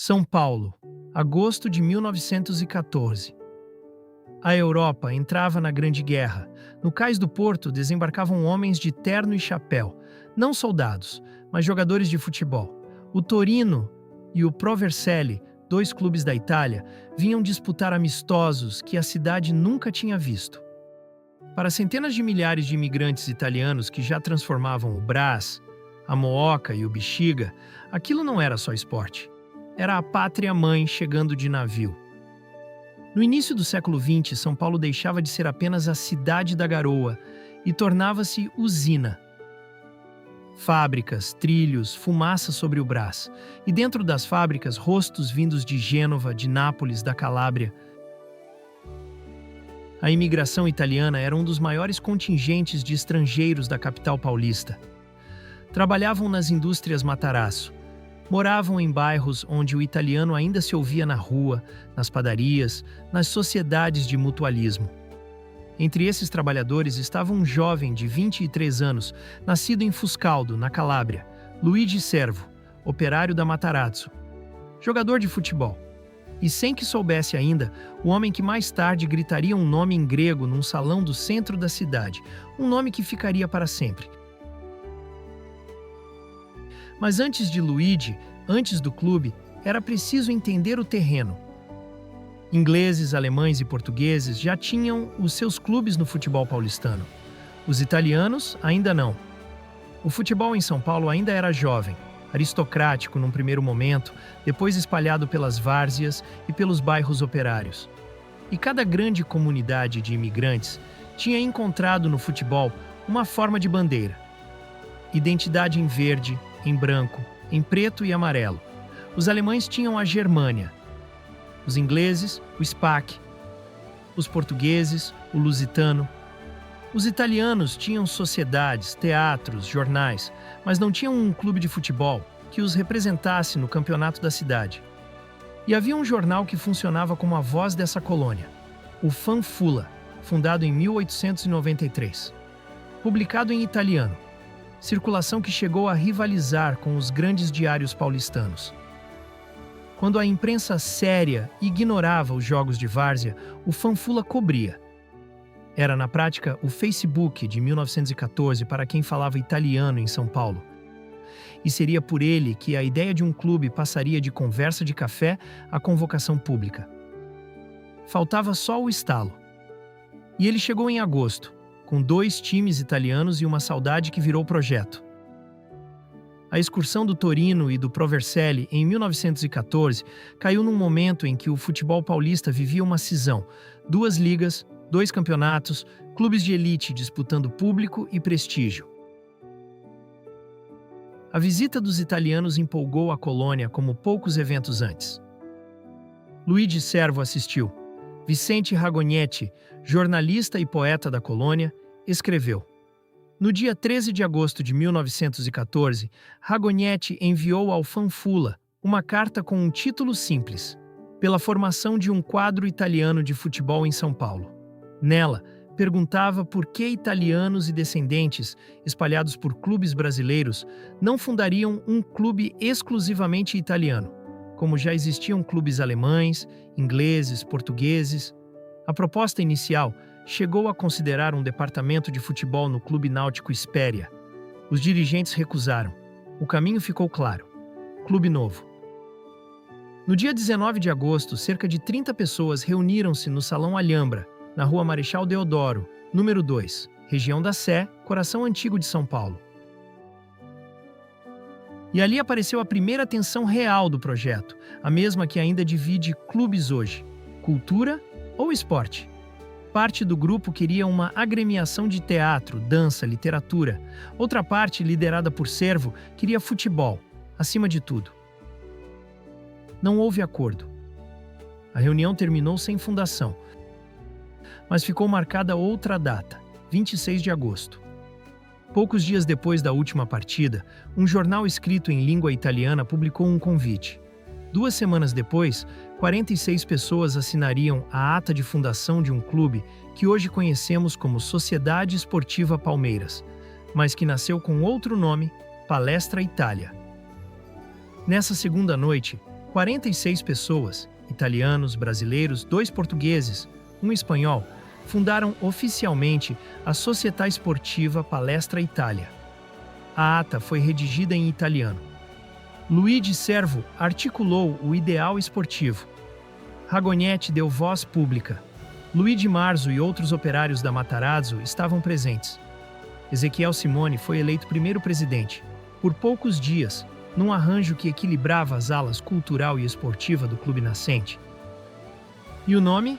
São Paulo, agosto de 1914. A Europa entrava na Grande Guerra. No cais do porto desembarcavam homens de terno e chapéu, não soldados, mas jogadores de futebol. O Torino e o Pro Vercelli, dois clubes da Itália, vinham disputar amistosos que a cidade nunca tinha visto. Para centenas de milhares de imigrantes italianos que já transformavam o Brás, a Mooca e o Bexiga, aquilo não era só esporte. Era a pátria-mãe chegando de navio. No início do século XX, São Paulo deixava de ser apenas a cidade da garoa e tornava-se usina. Fábricas, trilhos, fumaça sobre o Brás. E dentro das fábricas, rostos vindos de Gênova, de Nápoles, da Calábria. A imigração italiana era um dos maiores contingentes de estrangeiros da capital paulista. Trabalhavam nas indústrias Matarazzo. Moravam em bairros onde o italiano ainda se ouvia na rua, nas padarias, nas sociedades de mutualismo. Entre esses trabalhadores estava um jovem de 23 anos, nascido em Fuscaldo, na Calábria, Luigi Servo, operário da Matarazzo, jogador de futebol. E sem que soubesse ainda, o homem que mais tarde gritaria um nome em grego num salão do centro da cidade, um nome que ficaria para sempre. Mas antes de Luigi, antes do clube, era preciso entender o terreno. Ingleses, alemães e portugueses já tinham os seus clubes no futebol paulistano. Os italianos ainda não. O futebol em São Paulo ainda era jovem, aristocrático num primeiro momento, depois espalhado pelas várzeas e pelos bairros operários. E cada grande comunidade de imigrantes tinha encontrado no futebol uma forma de bandeira. Identidade em verde, em branco, em preto e amarelo. Os alemães tinham a Germânia, os ingleses, o SPAC, os portugueses, o Lusitano. Os italianos tinham sociedades, teatros, jornais, mas não tinham um clube de futebol que os representasse no campeonato da cidade. E havia um jornal que funcionava como a voz dessa colônia, o Fanfula, fundado em 1893. Publicado em italiano, circulação que chegou a rivalizar com os grandes diários paulistanos. Quando a imprensa séria ignorava os jogos de várzea, o Fanfula cobria. Era, na prática, o Facebook de 1914 para quem falava italiano em São Paulo. E seria por ele que a ideia de um clube passaria de conversa de café à convocação pública. Faltava só o estalo. E ele chegou em agosto, com 2 times italianos e uma saudade que virou projeto. A excursão do Torino e do Pro Vercelli em 1914 caiu num momento em que o futebol paulista vivia uma cisão, 2 ligas, 2 campeonatos, clubes de elite disputando público e prestígio. A visita dos italianos empolgou a colônia como poucos eventos antes. Luigi Servo assistiu. Vicente Ragognetti, jornalista e poeta da colônia, escreveu. No dia 13 de agosto de 1914, Ragognetti enviou ao Fanfula uma carta com um título simples, pela formação de um quadro italiano de futebol em São Paulo. Nela, perguntava por que italianos e descendentes, espalhados por clubes brasileiros, não fundariam um clube exclusivamente italiano, como já existiam clubes alemães, ingleses, portugueses. A proposta inicial chegou a considerar um departamento de futebol no Clube Náutico Espéria. Os dirigentes recusaram. O caminho ficou claro. Clube novo. No dia 19 de agosto, cerca de 30 pessoas reuniram-se no Salão Alhambra, na Rua Marechal Deodoro, número 2, região da Sé, coração antigo de São Paulo. E ali apareceu a primeira tensão real do projeto, a mesma que ainda divide clubes hoje: cultura ou esporte. Parte do grupo queria uma agremiação de teatro, dança, literatura. Outra parte, liderada por Servo, queria futebol, acima de tudo. Não houve acordo. A reunião terminou sem fundação, mas ficou marcada outra data, 26 de agosto. Poucos dias depois da última partida, um jornal escrito em língua italiana publicou um convite. 2 semanas depois, 46 pessoas assinariam a ata de fundação de um clube que hoje conhecemos como Sociedade Esportiva Palmeiras, mas que nasceu com outro nome, Palestra Itália. Nessa segunda noite, 46 pessoas, italianos, brasileiros, 2 portugueses, um espanhol, fundaram oficialmente a Società Sportiva Palestra Itália. A ata foi redigida em italiano. Luigi Servo articulou o ideal esportivo. Ragonetti deu voz pública. Luigi Marzo e outros operários da Matarazzo estavam presentes. Ezequiel Simone foi eleito primeiro presidente, por poucos dias, num arranjo que equilibrava as alas cultural e esportiva do clube nascente. E o nome?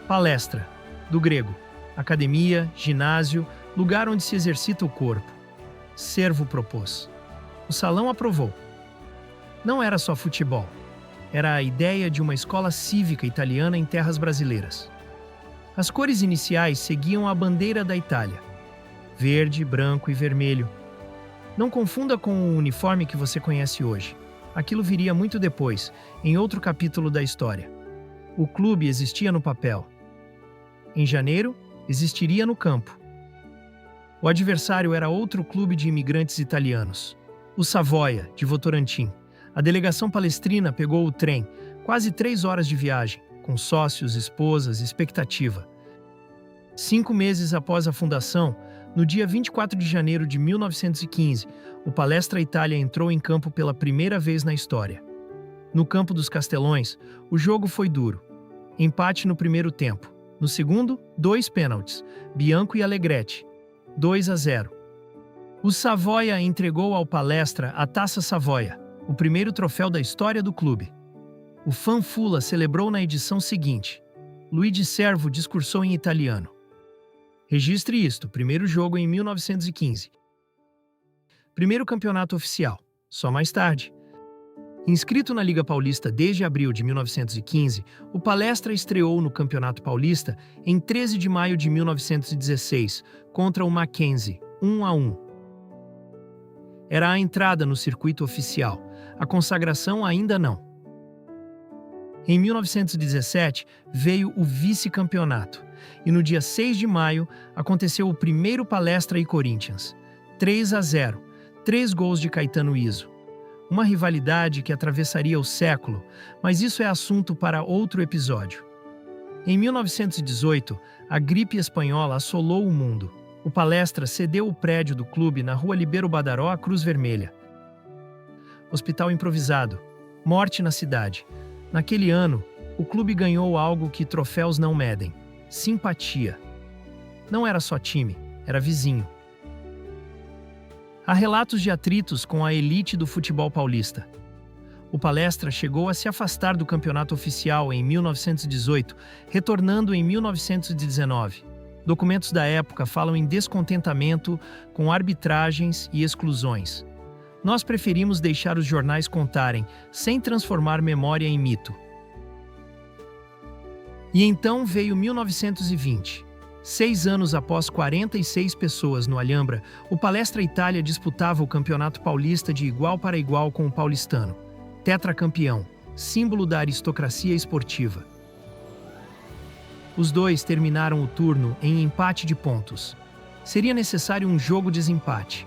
Palestra, do grego. Academia, ginásio, lugar onde se exercita o corpo. Servo propôs. O salão aprovou. Não era só futebol. Era a ideia de uma escola cívica italiana em terras brasileiras. As cores iniciais seguiam a bandeira da Itália: verde, branco e vermelho. Não confunda com o uniforme que você conhece hoje. Aquilo viria muito depois, em outro capítulo da história. O clube existia no papel. Em janeiro, existiria no campo. O adversário era outro clube de imigrantes italianos, o Savoia, de Votorantim. A delegação palestrina pegou o trem, quase 3 horas de viagem, com sócios, esposas, expectativa. 5 meses após a fundação, no dia 24 de janeiro de 1915, o Palestra Itália entrou em campo pela primeira vez na história. No campo dos Castelões, o jogo foi duro. Empate no primeiro tempo. No segundo, 2 pênaltis, Bianco e Allegretti, 2-0. O Savoia entregou ao Palestra a Taça Savoia, o primeiro troféu da história do clube. O Fanfula celebrou na edição seguinte. Luigi Servo discursou em italiano. Registre isto, primeiro jogo em 1915. Primeiro campeonato oficial, só mais tarde. Inscrito na Liga Paulista desde abril de 1915, o Palestra estreou no Campeonato Paulista em 13 de maio de 1916, contra o Mackenzie, 1-1. Era a entrada no circuito oficial, a consagração ainda não. Em 1917, veio o vice-campeonato, e no dia 6 de maio aconteceu o primeiro Palestra e Corinthians, 3-0, 3 gols de Caetano Izzo. Uma rivalidade que atravessaria o século, mas isso é assunto para outro episódio. Em 1918, a gripe espanhola assolou o mundo. O Palestra cedeu o prédio do clube na rua Libero Badaró à Cruz Vermelha. Hospital improvisado. Morte na cidade. Naquele ano, o clube ganhou algo que troféus não medem: simpatia. Não era só time, era vizinho. Há relatos de atritos com a elite do futebol paulista. O Palestra chegou a se afastar do campeonato oficial em 1918, retornando em 1919. Documentos da época falam em descontentamento com arbitragens e exclusões. Nós preferimos deixar os jornais contarem, sem transformar memória em mito. E então veio 1920. 6 anos após 46 pessoas no Alhambra, o Palestra Itália disputava o Campeonato Paulista de igual para igual com o paulistano. Tetracampeão, símbolo da aristocracia esportiva. Os dois terminaram o turno em empate de pontos. Seria necessário um jogo de desempate.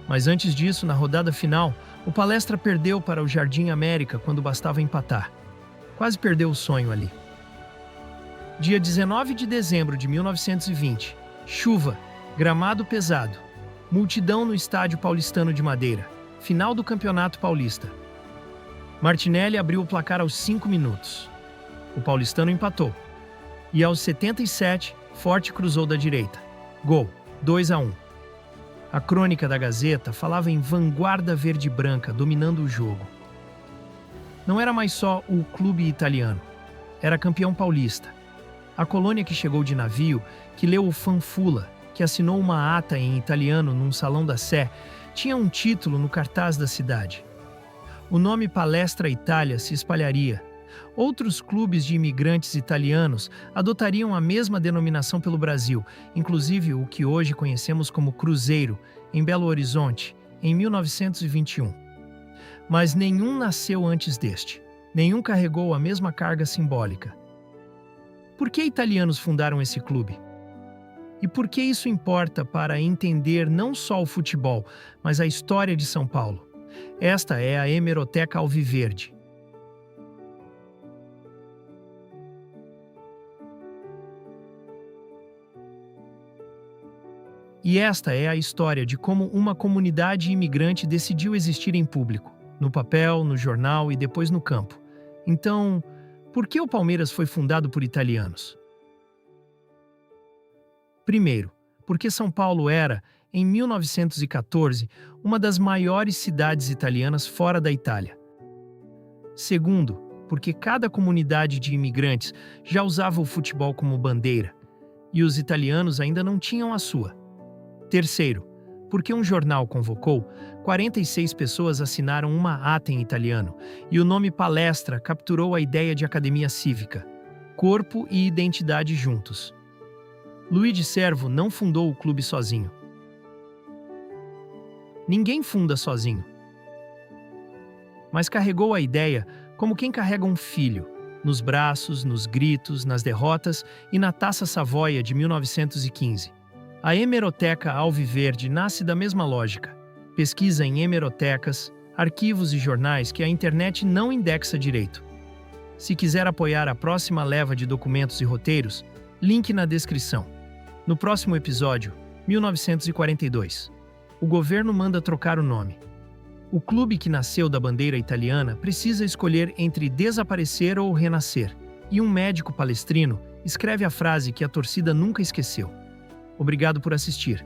Mas antes disso, na rodada final, o Palestra perdeu para o Jardim América quando bastava empatar. Quase perdeu o sonho ali. Dia 19 de dezembro de 1920. Chuva, gramado pesado. Multidão no Estádio Paulistano de Madeira. Final do Campeonato Paulista. Martinelli abriu o placar aos 5 minutos. O paulistano empatou. E aos 77, Forte cruzou da direita. Gol, 2-1. A crônica da Gazeta falava em vanguarda verde-branca dominando o jogo. Não era mais só o clube italiano. Era campeão paulista. A colônia que chegou de navio, que leu o Fanfula, que assinou uma ata em italiano num salão da Sé, tinha um título no cartaz da cidade. O nome Palestra Itália se espalharia. Outros clubes de imigrantes italianos adotariam a mesma denominação pelo Brasil, inclusive o que hoje conhecemos como Cruzeiro, em Belo Horizonte, em 1921. Mas nenhum nasceu antes deste. Nenhum carregou a mesma carga simbólica. Por que italianos fundaram esse clube? E por que isso importa para entender não só o futebol, mas a história de São Paulo? Esta é a Hemeroteca Alviverde. E esta é a história de como uma comunidade imigrante decidiu existir em público, no papel, no jornal e depois no campo. Então, por que o Palmeiras foi fundado por italianos? Primeiro, porque São Paulo era, em 1914, uma das maiores cidades italianas fora da Itália. Segundo, porque cada comunidade de imigrantes já usava o futebol como bandeira, e os italianos ainda não tinham a sua. Terceiro, porque um jornal convocou, 46 pessoas assinaram uma ata em italiano, e o nome palestra capturou a ideia de academia cívica, corpo e identidade juntos. Luigi Servo não fundou o clube sozinho. Ninguém funda sozinho. Mas carregou a ideia como quem carrega um filho, nos braços, nos gritos, nas derrotas e na Taça Savoia de 1915. A Hemeroteca Alviverde nasce da mesma lógica. Pesquisa em hemerotecas, arquivos e jornais que a internet não indexa direito. Se quiser apoiar a próxima leva de documentos e roteiros, link na descrição. No próximo episódio, 1942. O governo manda trocar o nome. O clube que nasceu da bandeira italiana precisa escolher entre desaparecer ou renascer, e um médico palestrino escreve a frase que a torcida nunca esqueceu. Obrigado por assistir.